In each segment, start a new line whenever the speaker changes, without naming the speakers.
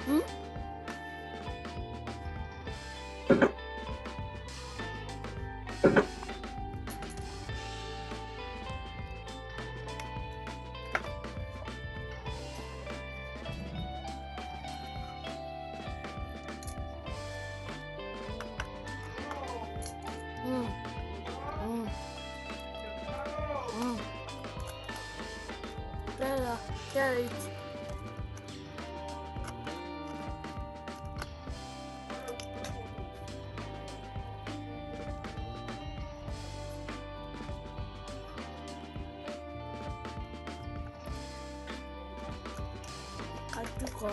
응? 응. 응. 응. 때려. 아, 뜨거워.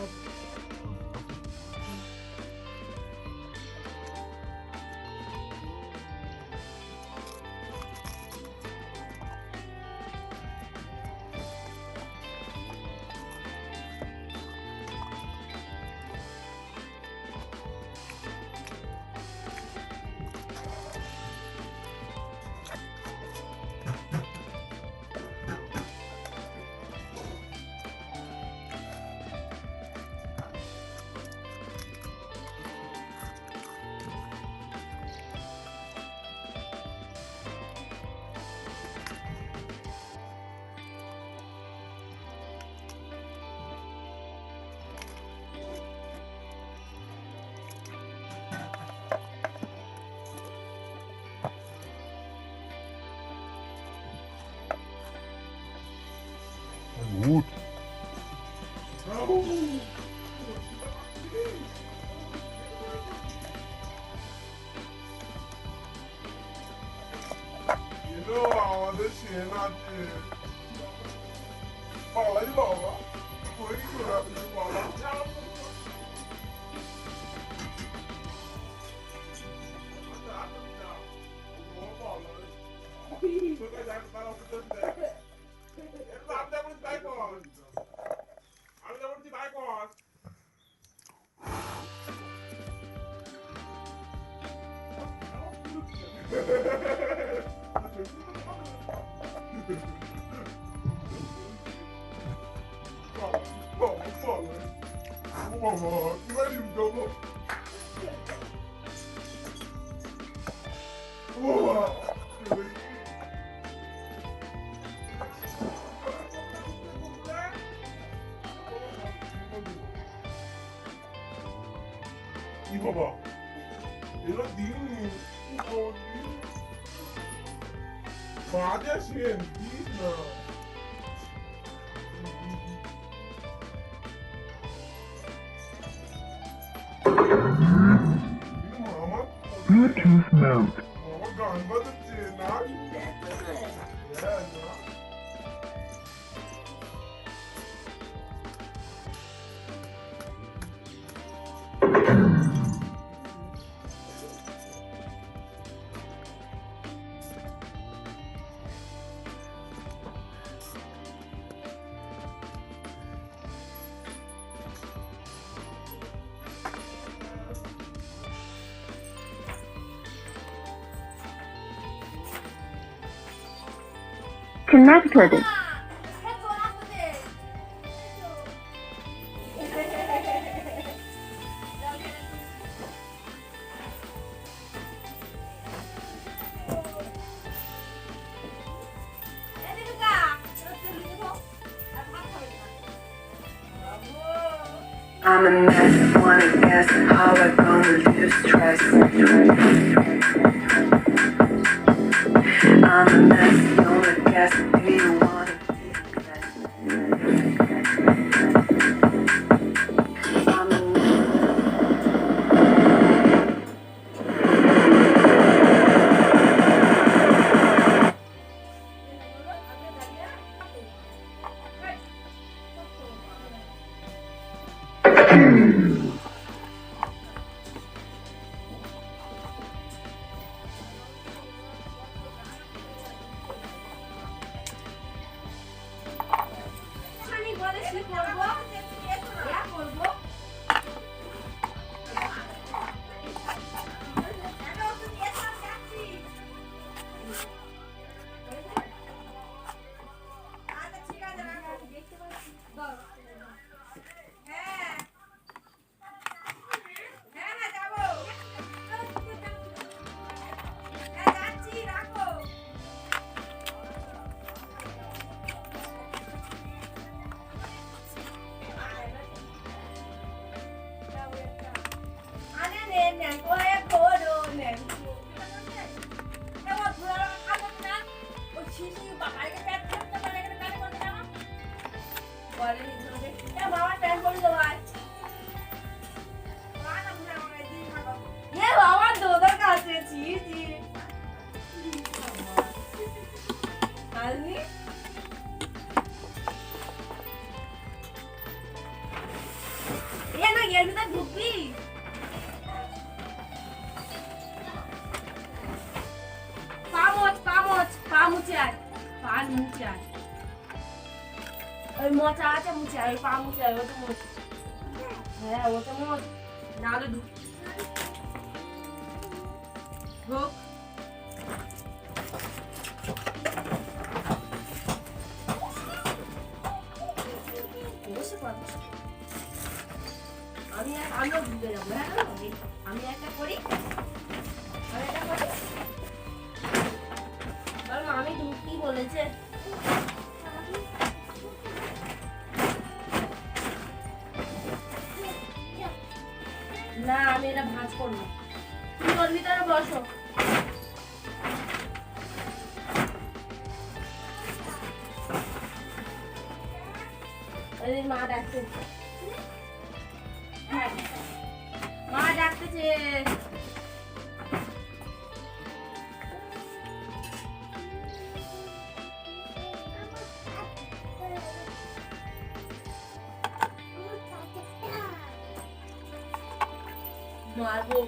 Gut.
আমাদের সেন আছে পালাই বাবা ওই ঘোরা বাবা Mama, güvenim dolu. Baba. 이 봐봐. 얘가 니는 이거 마자신 니나.
Bluetooth mode.
뭐가 안 받았지 나?
Connected.
I'm a mess, wanna guess how I gonna reduce stress. I'm a mess, gonna guess, do you wanna be a mess? I'm a
এর ভিতরে ঢুকবি পা মুছে আয় ওই মোচা আছে মুছে আয় পা মুছে আয় ওটা মোচ হ্যাঁ ওটা মোচ নাহলে ঢুক আমিও ঢুকে যাবো হ্যাঁ আমি একটা করি আমি ঢুকি বলেছে না আমি এটা ভাঁজ করবো তুমি ওর ভিতরে বসো মা ডাকছে মা ডাকতেছে মারবো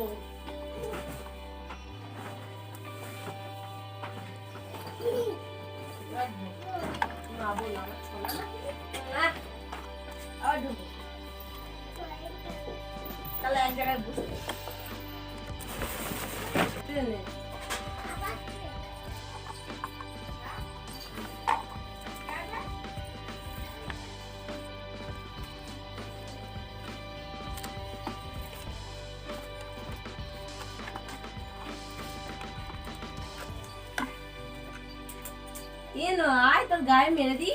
তাহলে এক জায়গায় বসে আয় তোর গায়ে মেরে দি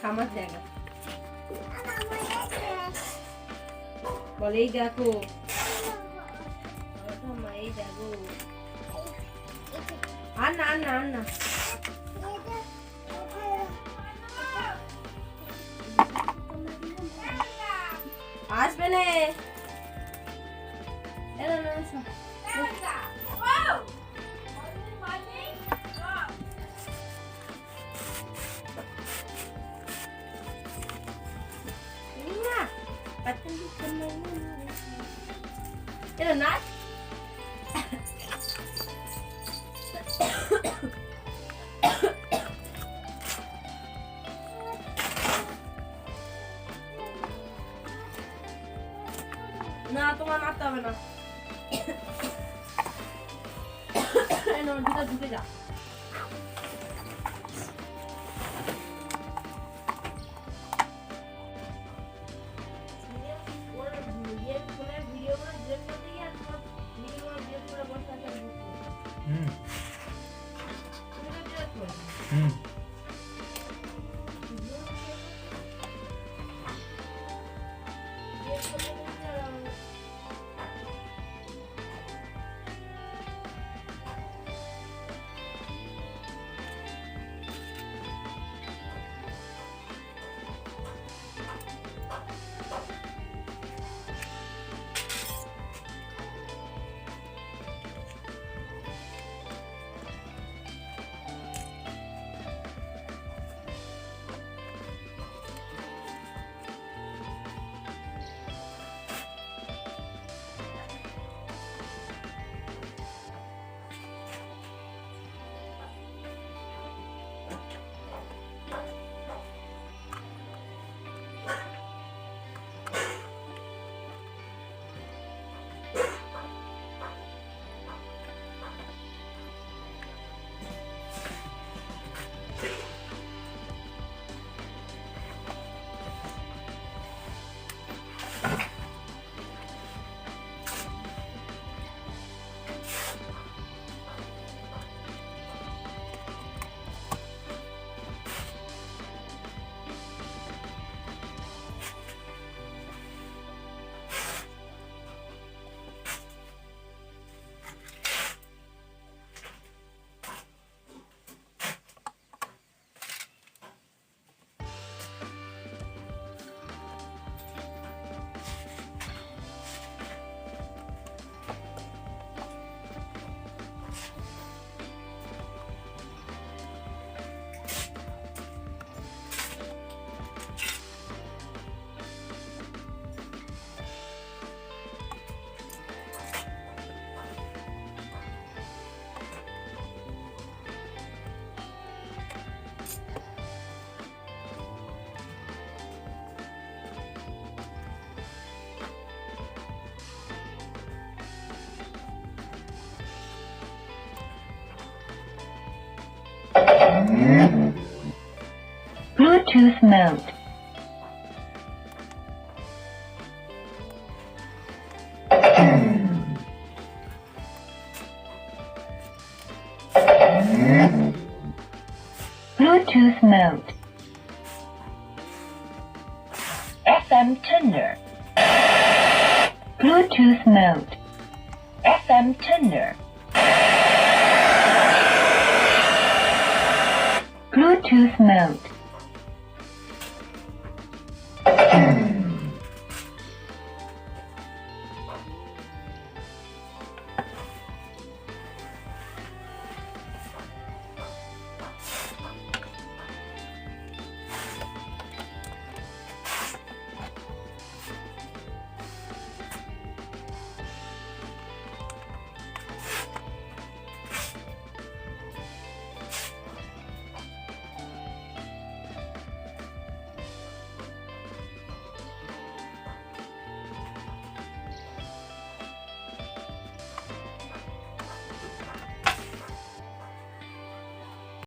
খামার জায়গা বলে এই দেখো এই দেখো আর না আর না আর না আসবে না না না তোমার নাচতে হবে না ঢুকে যা
Bluetooth mode. Bluetooth mode. FM tuner. Bluetooth mode. FM tuner. Bluetooth mode.